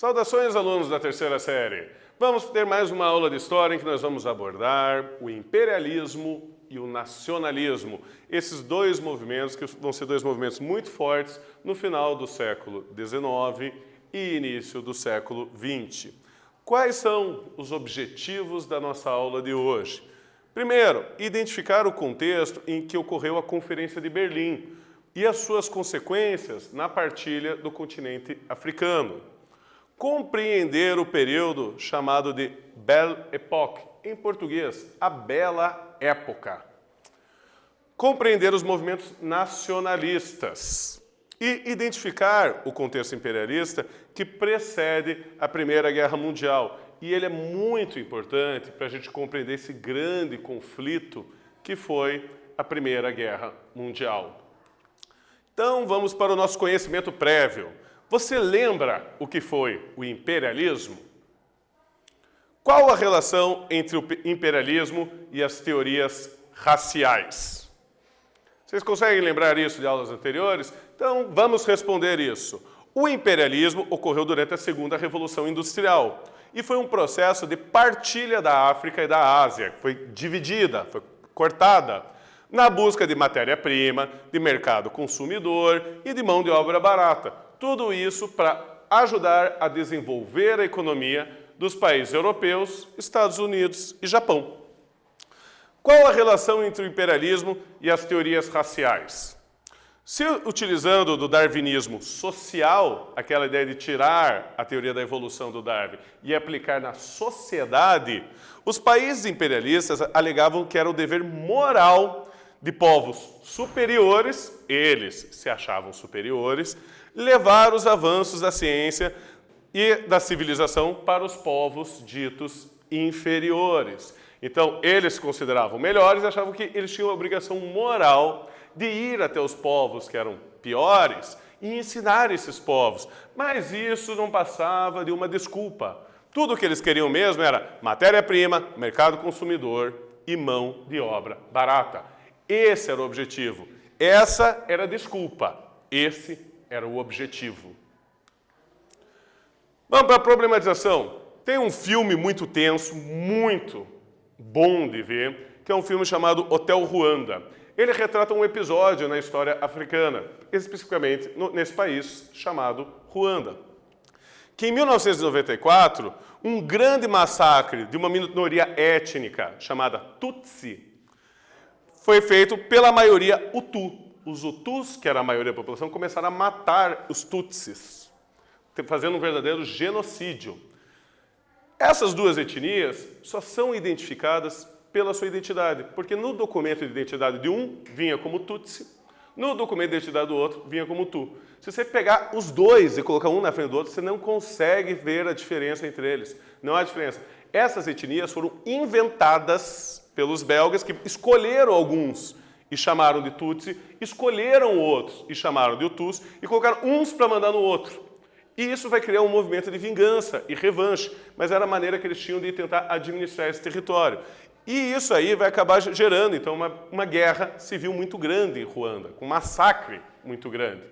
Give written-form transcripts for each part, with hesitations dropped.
Saudações, alunos da terceira série! Vamos ter mais uma aula de história em que nós vamos abordar o imperialismo e o nacionalismo. Esses dois movimentos que vão ser dois movimentos muito fortes no final do século XIX e início do século XX. Quais são os objetivos da nossa aula de hoje? Primeiro, identificar o contexto em que ocorreu a Conferência de Berlim e as suas consequências na partilha do continente africano. Compreender o período chamado de Belle Époque, em português, a Bela Época. Compreender os movimentos nacionalistas e identificar o contexto imperialista que precede a Primeira Guerra Mundial. E ele é muito importante para a gente compreender esse grande conflito que foi a Primeira Guerra Mundial. Então, vamos para o nosso conhecimento prévio. Você lembra o que foi o imperialismo? Qual a relação entre o imperialismo e as teorias raciais? Vocês conseguem lembrar isso de aulas anteriores? Então, vamos responder isso. O imperialismo ocorreu durante a Segunda Revolução Industrial e foi um processo de partilha da África e da Ásia, que foi dividida, foi cortada, na busca de matéria-prima, de mercado consumidor e de mão de obra barata. Tudo isso para ajudar a desenvolver a economia dos países europeus, Estados Unidos e Japão. Qual a relação entre o imperialismo e as teorias raciais? Se utilizando do darwinismo social, aquela ideia de tirar a teoria da evolução do Darwin e aplicar na sociedade, os países imperialistas alegavam que era o dever moral de povos superiores, eles se achavam superiores, levar os avanços da ciência e da civilização para os povos ditos inferiores. Então, eles se consideravam melhores e achavam que eles tinham a obrigação moral de ir até os povos que eram piores e ensinar esses povos. Mas isso não passava de uma desculpa. Tudo o que eles queriam mesmo era matéria-prima, mercado consumidor e mão de obra barata. Esse era o objetivo. Essa era a desculpa. Esse era o objetivo. Vamos para a problematização. Tem um filme muito tenso, muito bom de ver, que é um filme chamado Hotel Ruanda. Ele retrata um episódio na história africana, especificamente nesse país chamado Ruanda. Que em 1994, um grande massacre de uma minoria étnica chamada Tutsi foi feito pela maioria Hutu. Os Hutus, que era a maioria da população, começaram a matar os Tutsis, fazendo um verdadeiro genocídio. Essas duas etnias só são identificadas pela sua identidade, porque no documento de identidade de um vinha como Tutsi, no documento de identidade do outro vinha como Hutu. Se você pegar os dois e colocar um na frente do outro, você não consegue ver a diferença entre eles. Não há diferença. Essas etnias foram inventadas pelos belgas, que escolheram alguns e chamaram de Tutsi, escolheram outros e chamaram de Hutus e colocaram uns para mandar no outro. E isso vai criar um movimento de vingança e revanche, mas era a maneira que eles tinham de tentar administrar esse território. E isso aí vai acabar gerando, então, uma guerra civil muito grande em Ruanda, com um massacre muito grande,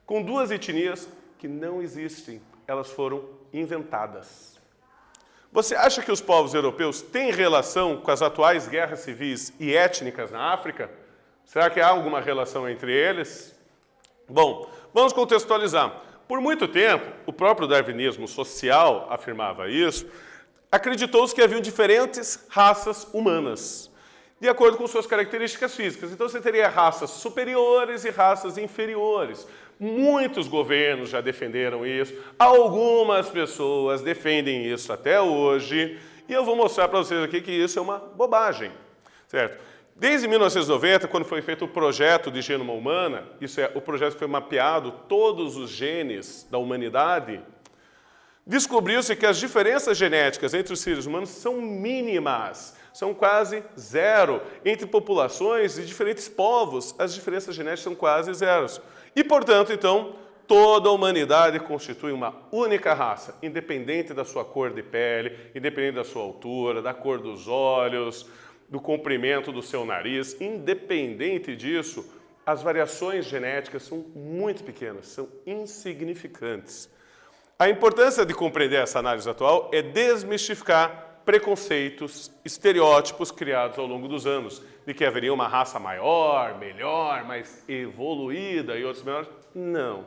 com duas etnias que não existem, elas foram inventadas. Você acha que os povos europeus têm relação com as atuais guerras civis e étnicas na África? Será que há alguma relação entre eles? Bom, vamos contextualizar. Por muito tempo, o próprio darwinismo social afirmava isso, acreditou-se que haviam diferentes raças humanas, de acordo com suas características físicas. Então você teria raças superiores e raças inferiores. Muitos governos já defenderam isso, algumas pessoas defendem isso até hoje, e eu vou mostrar para vocês aqui que isso é uma bobagem, certo? Desde 1990, quando foi feito o projeto de genoma humana, isso é, o projeto que foi mapeado todos os genes da humanidade, descobriu-se que as diferenças genéticas entre os seres humanos são mínimas, são quase zero. Entre populações de diferentes povos, as diferenças genéticas são quase zeros. E, portanto, então, toda a humanidade constitui uma única raça, independente da sua cor de pele, independente da sua altura, da cor dos olhos, do comprimento do seu nariz. Independente disso, as variações genéticas são muito pequenas, são insignificantes. A importância de compreender essa análise atual é desmistificar preconceitos, estereótipos criados ao longo dos anos, de que haveria uma raça maior, melhor, mais evoluída e outros menores. Não.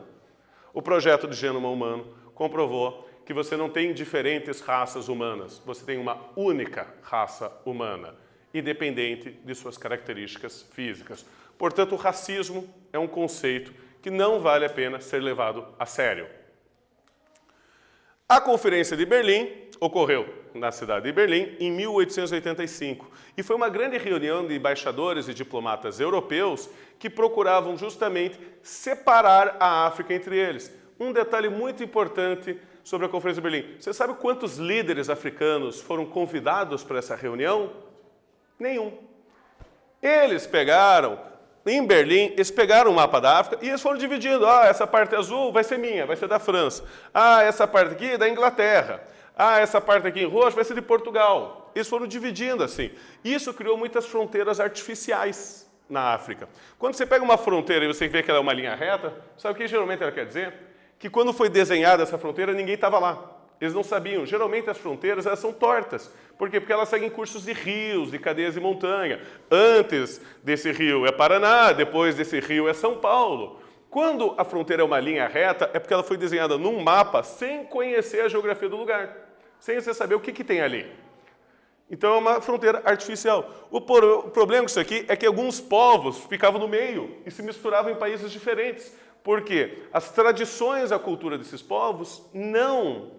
O projeto de Gênoma Humano comprovou que você não tem diferentes raças humanas, você tem uma única raça humana, independente de suas características físicas. Portanto, o racismo é um conceito que não vale a pena ser levado a sério. A Conferência de Berlim ocorreu na cidade de Berlim em 1885 e foi uma grande reunião de embaixadores e diplomatas europeus que procuravam justamente separar a África entre eles. Um detalhe muito importante sobre a Conferência de Berlim. Você sabe quantos líderes africanos foram convidados para essa reunião? Nenhum. Eles pegaram, em Berlim, eles pegaram o mapa da África e eles foram dividindo. Ah, essa parte azul vai ser minha, vai ser da França. Ah, essa parte aqui é da Inglaterra. Ah, essa parte aqui em roxo vai ser de Portugal. Eles foram dividindo assim. Isso criou muitas fronteiras artificiais na África. Quando você pega uma fronteira e você vê que ela é uma linha reta, sabe o que geralmente ela quer dizer? Que quando foi desenhada essa fronteira, ninguém estava lá. Eles não sabiam. Geralmente as fronteiras elas são tortas. Por quê? Porque elas seguem cursos de rios, de cadeias de montanha. Antes desse rio é Paraná, depois desse rio é São Paulo. Quando a fronteira é uma linha reta, é porque ela foi desenhada num mapa sem conhecer a geografia do lugar, sem você saber o que tem ali. Então é uma fronteira artificial. O problema com isso aqui é que alguns povos ficavam no meio e se misturavam em países diferentes. Por quê? As tradições, a cultura desses povos não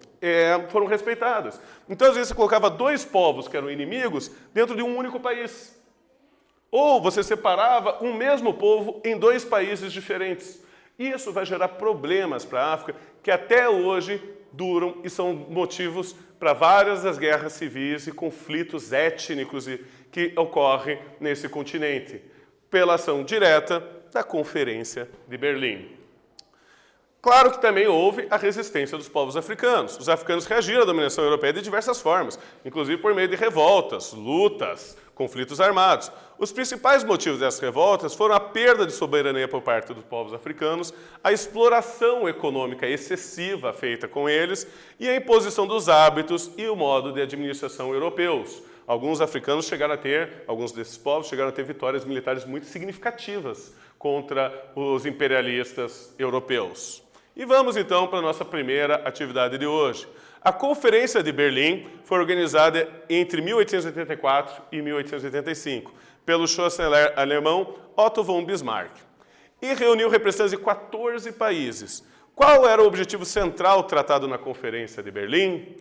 foram respeitadas. Então, às vezes, você colocava dois povos que eram inimigos dentro de um único país. Ou você separava um mesmo povo em dois países diferentes. Isso vai gerar problemas para a África que até hoje duram e são motivos para várias das guerras civis e conflitos étnicos que ocorrem nesse continente, pela ação direta da Conferência de Berlim. Claro que também houve a resistência dos povos africanos. Os africanos reagiram à dominação europeia de diversas formas, inclusive por meio de revoltas, lutas, conflitos armados. Os principais motivos dessas revoltas foram a perda de soberania por parte dos povos africanos, a exploração econômica excessiva feita com eles e a imposição dos hábitos e o modo de administração europeus. Alguns desses povos chegaram a ter vitórias militares muito significativas contra os imperialistas europeus. E vamos então para a nossa primeira atividade de hoje. A Conferência de Berlim foi organizada entre 1884 e 1885 pelo chanceler alemão Otto von Bismarck e reuniu representantes de 14 países. Qual era o objetivo central tratado na Conferência de Berlim?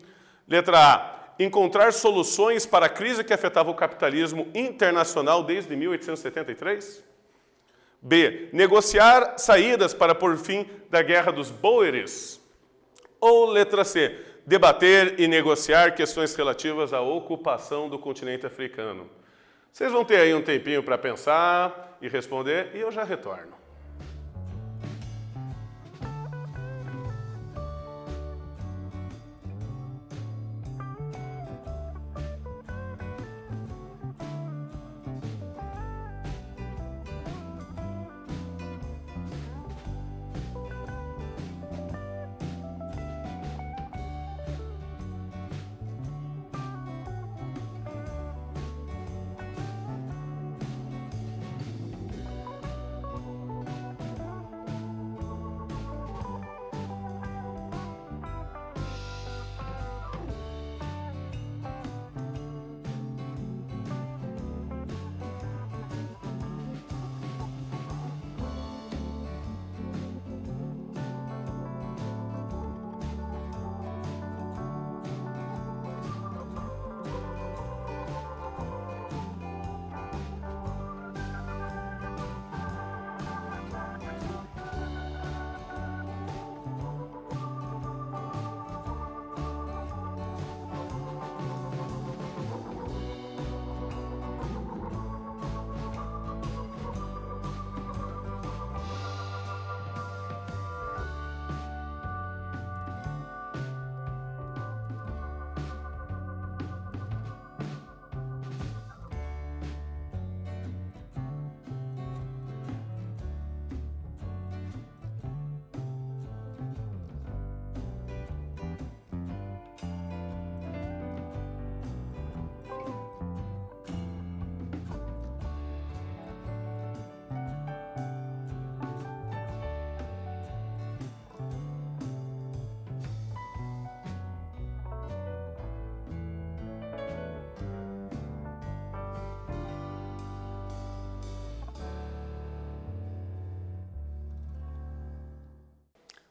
Letra A. Encontrar soluções para a crise que afetava o capitalismo internacional desde 1873? B. Negociar saídas para pôr fim da Guerra dos Boeres? Ou letra C. Debater e negociar questões relativas à ocupação do continente africano? Vocês vão ter aí um tempinho para pensar e responder e eu já retorno.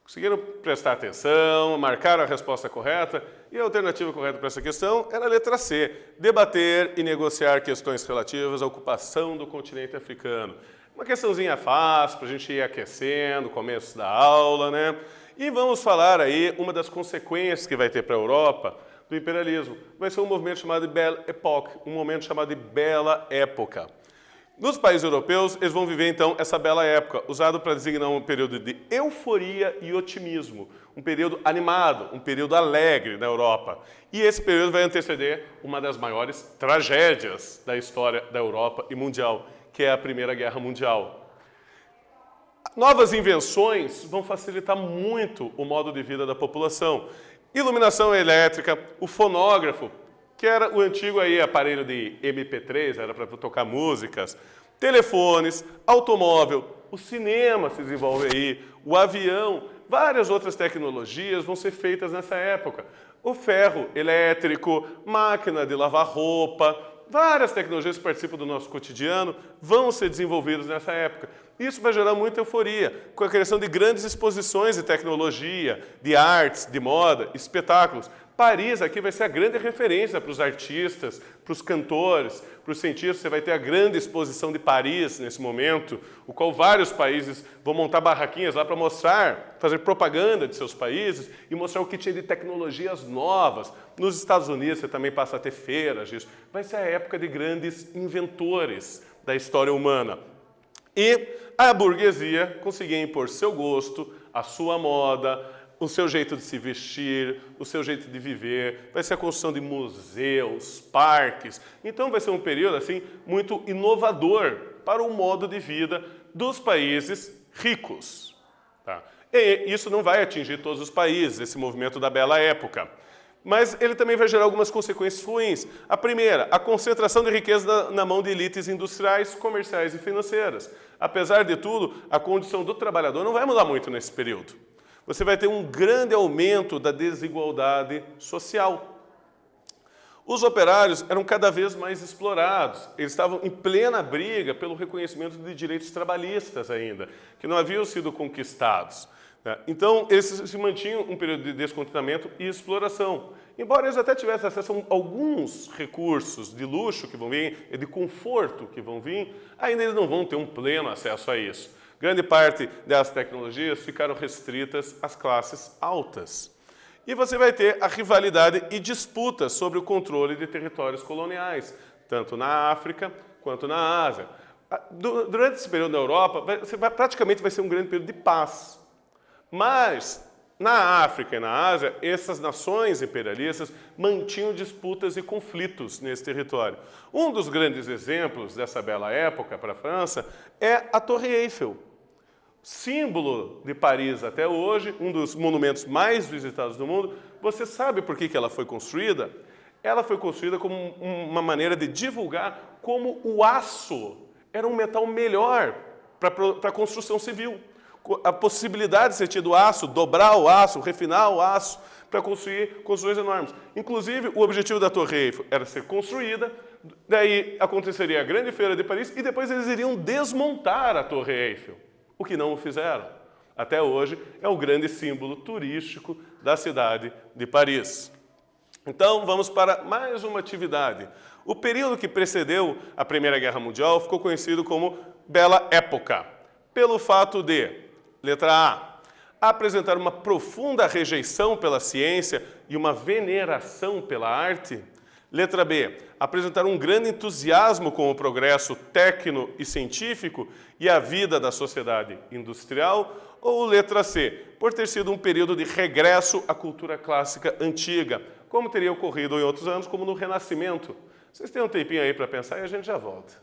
Conseguiram prestar atenção, marcaram a resposta correta e a alternativa correta para essa questão era a letra C, debater e negociar questões relativas à ocupação do continente africano. Uma questãozinha fácil para a gente ir aquecendo, começo da aula, né? E vamos falar aí uma das consequências que vai ter para a Europa do imperialismo. Vai ser um movimento chamado de Belle Époque, um momento chamado de Bela Época. Nos países europeus, eles vão viver, então, essa bela época, usado para designar um período de euforia e otimismo, um período animado, um período alegre na Europa. E esse período vai anteceder uma das maiores tragédias da história da Europa e mundial, que é a Primeira Guerra Mundial. Novas invenções vão facilitar muito o modo de vida da população. Iluminação elétrica, o fonógrafo, que era o antigo aí aparelho de MP3, era para tocar músicas, telefones, automóvel, o cinema se desenvolve aí, o avião, várias outras tecnologias vão ser feitas nessa época. O ferro elétrico, máquina de lavar roupa, várias tecnologias que participam do nosso cotidiano vão ser desenvolvidas nessa época. Isso vai gerar muita euforia, com a criação de grandes exposições de tecnologia, de artes, de moda, espetáculos. Paris aqui vai ser a grande referência para os artistas, para os cantores, para os cientistas. Você vai ter a grande exposição de Paris nesse momento, o qual vários países vão montar barraquinhas lá para mostrar, fazer propaganda de seus países e mostrar o que tinha de tecnologias novas. Nos Estados Unidos você também passa a ter feiras disso. Vai ser a época de grandes inventores da história humana. E a burguesia conseguia impor seu gosto, a sua moda, o seu jeito de se vestir, o seu jeito de viver, vai ser a construção de museus, parques. Então vai ser um período assim muito inovador para o modo de vida dos países ricos. Tá? E isso não vai atingir todos os países, esse movimento da Bela Época. Mas ele também vai gerar algumas consequências ruins. A primeira, a concentração de riqueza na mão de elites industriais, comerciais e financeiras. Apesar de tudo, a condição do trabalhador não vai mudar muito nesse período. Você vai ter um grande aumento da desigualdade social. Os operários eram cada vez mais explorados. Eles estavam em plena briga pelo reconhecimento de direitos trabalhistas ainda, que não haviam sido conquistados. Então, eles se mantinham um período de descontentamento e exploração. Embora eles até tivessem acesso a alguns recursos de luxo que vão vir, e de conforto que vão vir, ainda eles não vão ter um pleno acesso a isso. Grande parte das tecnologias ficaram restritas às classes altas. E você vai ter a rivalidade e disputa sobre o controle de territórios coloniais, tanto na África quanto na Ásia. Durante esse período na Europa, praticamente vai ser um grande período de paz. Mas, na África e na Ásia, essas nações imperialistas mantinham disputas e conflitos nesse território. Um dos grandes exemplos dessa bela época para a França é a Torre Eiffel. Símbolo de Paris até hoje, um dos monumentos mais visitados do mundo. Você sabe por que ela foi construída? Ela foi construída como uma maneira de divulgar como o aço era um metal melhor para a construção civil. A possibilidade de ser tido aço, dobrar o aço, refinar o aço para construir construções enormes. Inclusive, o objetivo da Torre Eiffel era ser construída, daí aconteceria a Grande Feira de Paris e depois eles iriam desmontar a Torre Eiffel. O que não o fizeram. Até hoje é o grande símbolo turístico da cidade de Paris. Então, vamos para mais uma atividade. O período que precedeu a Primeira Guerra Mundial ficou conhecido como Bela Época, pelo fato de, letra A, apresentar uma profunda rejeição pela ciência e uma veneração pela arte. Letra B, apresentar um grande entusiasmo com o progresso técnico e científico e a vida da sociedade industrial. Ou letra C, por ter sido um período de regresso à cultura clássica antiga, como teria ocorrido em outros anos, como no Renascimento. Vocês têm um tempinho aí para pensar e a gente já volta.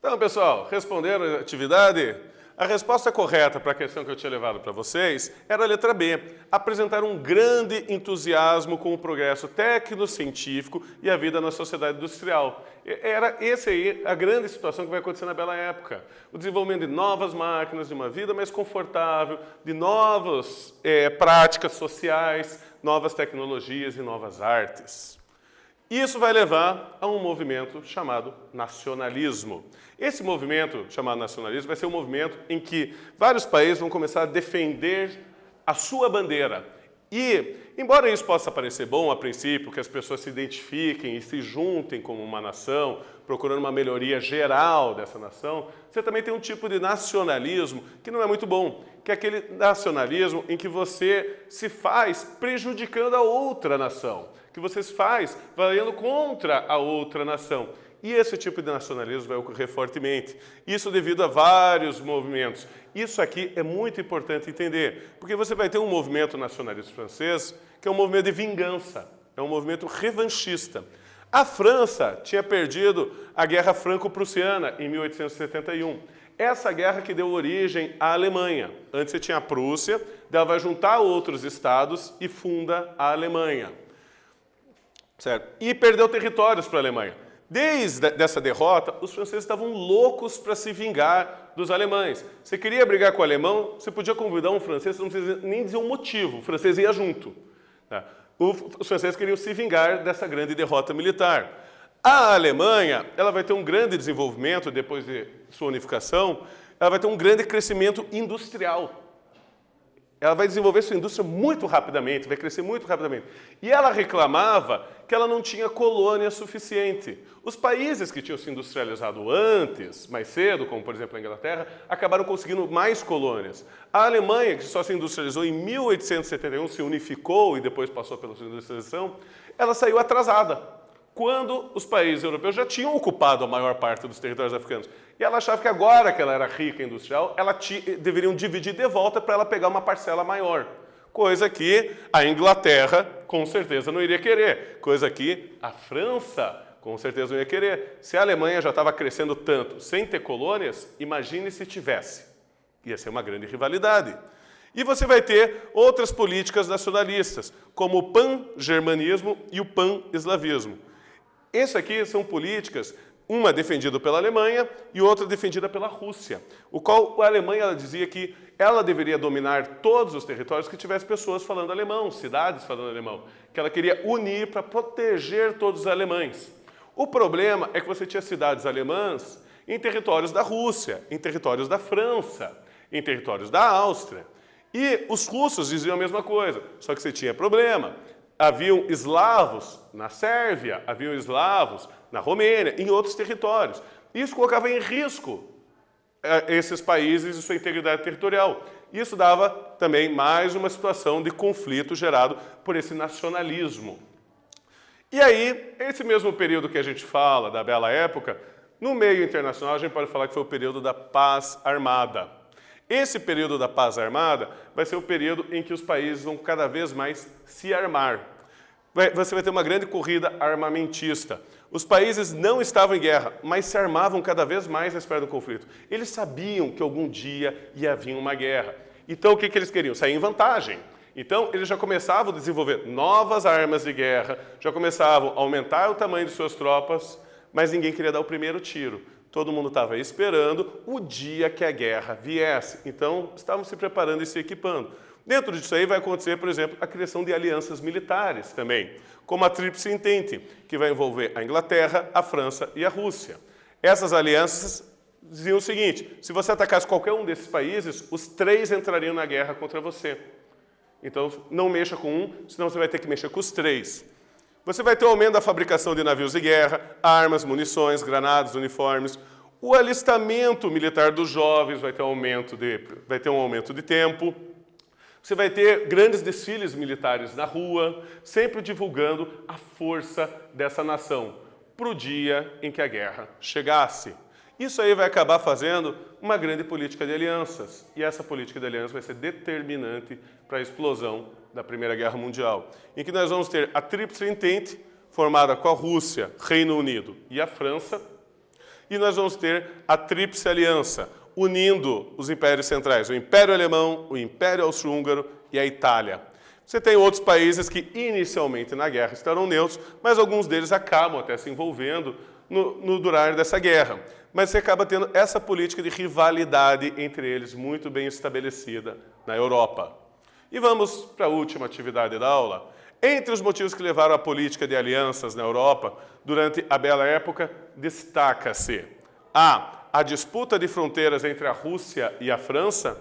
Então, pessoal, respondendo a atividade, a resposta correta para a questão que eu tinha levado para vocês era a letra B, apresentar um grande entusiasmo com o progresso técnico-científico e a vida na sociedade industrial. Era essa aí a grande situação que vai acontecer na bela época. O desenvolvimento de novas máquinas, de uma vida mais confortável, de novas práticas sociais, novas tecnologias e novas artes. Isso vai levar a um movimento chamado nacionalismo. Esse movimento chamado nacionalismo vai ser um movimento em que vários países vão começar a defender a sua bandeira. E, embora isso possa parecer bom a princípio, que as pessoas se identifiquem e se juntem como uma nação, procurando uma melhoria geral dessa nação, você também tem um tipo de nacionalismo que não é muito bom, que é aquele nacionalismo em que você se faz prejudicando a outra nação, que você se faz valendo contra a outra nação. E esse tipo de nacionalismo vai ocorrer fortemente. Isso devido a vários movimentos. Isso aqui é muito importante entender, porque você vai ter um movimento nacionalista francês que é um movimento de vingança, é um movimento revanchista. A França tinha perdido a Guerra Franco-Prussiana em 1871. Essa guerra que deu origem à Alemanha. Antes você tinha a Prússia, ela vai juntar outros estados e funda a Alemanha. Certo? E perdeu territórios para a Alemanha. Desde essa derrota, os franceses estavam loucos para se vingar dos alemães. Você queria brigar com o alemão, você podia convidar um francês, você não precisa nem dizer um motivo, o francês ia junto. Os franceses queriam se vingar dessa grande derrota militar. A Alemanha, ela vai ter um grande desenvolvimento depois de sua unificação, ela vai ter um grande crescimento industrial. Ela vai desenvolver sua indústria muito rapidamente, vai crescer muito rapidamente. E ela reclamava que ela não tinha colônia suficiente. Os países que tinham se industrializado antes, mais cedo, como por exemplo a Inglaterra, acabaram conseguindo mais colônias. A Alemanha, que só se industrializou em 1871, se unificou e depois passou pela sua industrialização, ela saiu atrasada, quando os países europeus já tinham ocupado a maior parte dos territórios africanos. E ela achava que agora que ela era rica industrial, deveriam dividir de volta para ela pegar uma parcela maior. Coisa que a Inglaterra, com certeza, não iria querer. Coisa que a França, com certeza, não ia querer. Se a Alemanha já estava crescendo tanto sem ter colônias, imagine se tivesse. Ia ser uma grande rivalidade. E você vai ter outras políticas nacionalistas, como o pan-germanismo e o pan-eslavismo. Essas aqui são políticas, uma defendida pela Alemanha e outra defendida pela Rússia, o qual a Alemanha ela dizia que ela deveria dominar todos os territórios que tivessem pessoas falando alemão, cidades falando alemão, que ela queria unir para proteger todos os alemães. O problema é que você tinha cidades alemãs em territórios da Rússia, em territórios da França, em territórios da Áustria. E os russos diziam a mesma coisa, só que você tinha problema. Haviam eslavos na Sérvia, haviam eslavos na Romênia, em outros territórios. Isso colocava em risco esses países e sua integridade territorial. Isso dava também mais uma situação de conflito gerado por esse nacionalismo. E aí, esse mesmo período que a gente fala, da bela época, no meio internacional a gente pode falar que foi o período da paz armada. Esse período da paz armada vai ser o período em que os países vão cada vez mais se armar. Você vai ter uma grande corrida armamentista. Os países não estavam em guerra, mas se armavam cada vez mais à espera do conflito. Eles sabiam que algum dia ia vir uma guerra. Então, o que eles queriam? Sair em vantagem. Então, eles já começavam a desenvolver novas armas de guerra, já começavam a aumentar o tamanho de suas tropas, mas ninguém queria dar o primeiro tiro. Todo mundo estava esperando o dia que a guerra viesse. Então, estavam se preparando e se equipando. Dentro disso aí vai acontecer, por exemplo, a criação de alianças militares também, como a Tríplice Entente, que vai envolver a Inglaterra, a França e a Rússia. Essas alianças diziam o seguinte: se você atacasse qualquer um desses países, os três entrariam na guerra contra você. Então, não mexa com um, senão você vai ter que mexer com os três. Você vai ter o aumento da fabricação de navios de guerra, armas, munições, granadas, uniformes. O alistamento militar dos jovens vai ter um aumento de tempo. Você vai ter grandes desfiles militares na rua, sempre divulgando a força dessa nação para o dia em que a guerra chegasse. Isso aí vai acabar fazendo uma grande política de alianças. E essa política de alianças vai ser determinante para a explosão da Primeira Guerra Mundial, em que nós vamos ter a Tríplice Entente, formada com a Rússia, Reino Unido e a França, E nós vamos ter a Tríplice Aliança, unindo os impérios centrais, o Império Alemão, o Império Austro-Húngaro e a Itália. Você tem outros países que inicialmente na guerra estarão neutros, mas alguns deles acabam até se envolvendo no durar dessa guerra. Mas você acaba tendo essa política de rivalidade entre eles muito bem estabelecida na Europa. E vamos para a última atividade da aula. Entre os motivos que levaram à política de alianças na Europa durante a Bela Época, destaca-se a disputa de fronteiras entre a Rússia e a França,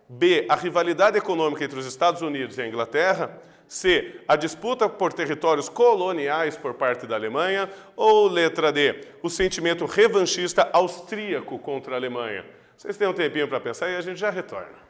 B, a rivalidade econômica entre os Estados Unidos e a Inglaterra, C, a disputa por territórios coloniais por parte da Alemanha, ou letra D, o sentimento revanchista austríaco contra a Alemanha. Vocês têm um tempinho para pensar e a gente já retorna.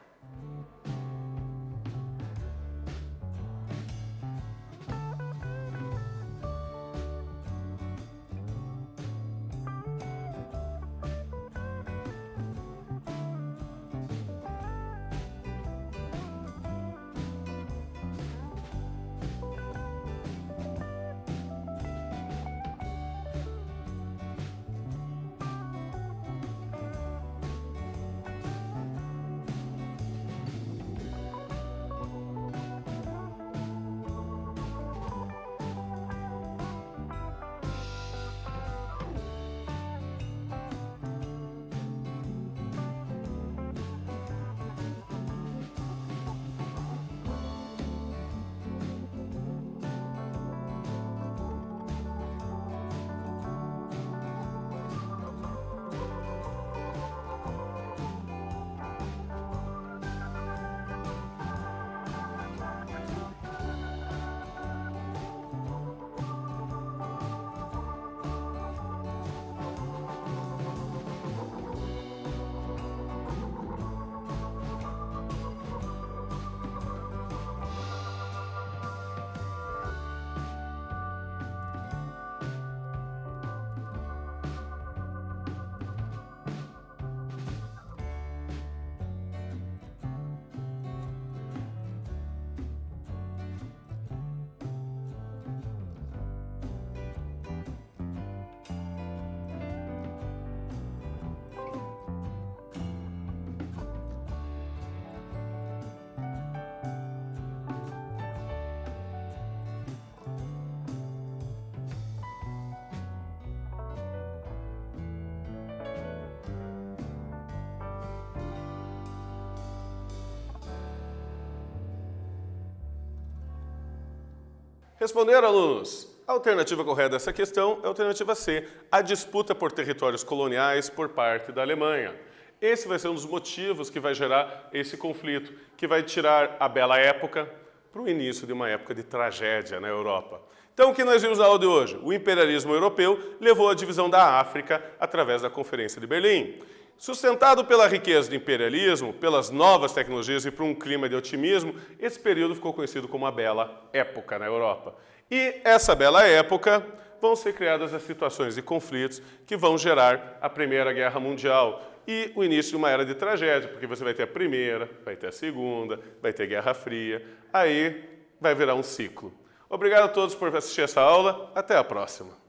Responderam, alunos? A alternativa correta dessa questão é a alternativa C, a disputa por territórios coloniais por parte da Alemanha. Esse vai ser um dos motivos que vai gerar esse conflito, que vai tirar a Bela Época para o início de uma época de tragédia na Europa. Então, o que nós vimos na aula de hoje? O imperialismo europeu levou à divisão da África através da Conferência de Berlim. Sustentado pela riqueza do imperialismo, pelas novas tecnologias e por um clima de otimismo, esse período ficou conhecido como a Bela Época na Europa. E essa Bela Época vão ser criadas as situações de conflitos que vão gerar a Primeira Guerra Mundial e o início de uma era de tragédia, porque você vai ter a Primeira, vai ter a Segunda, vai ter Guerra Fria, aí vai virar um ciclo. Obrigado a todos por assistir essa aula, até a próxima.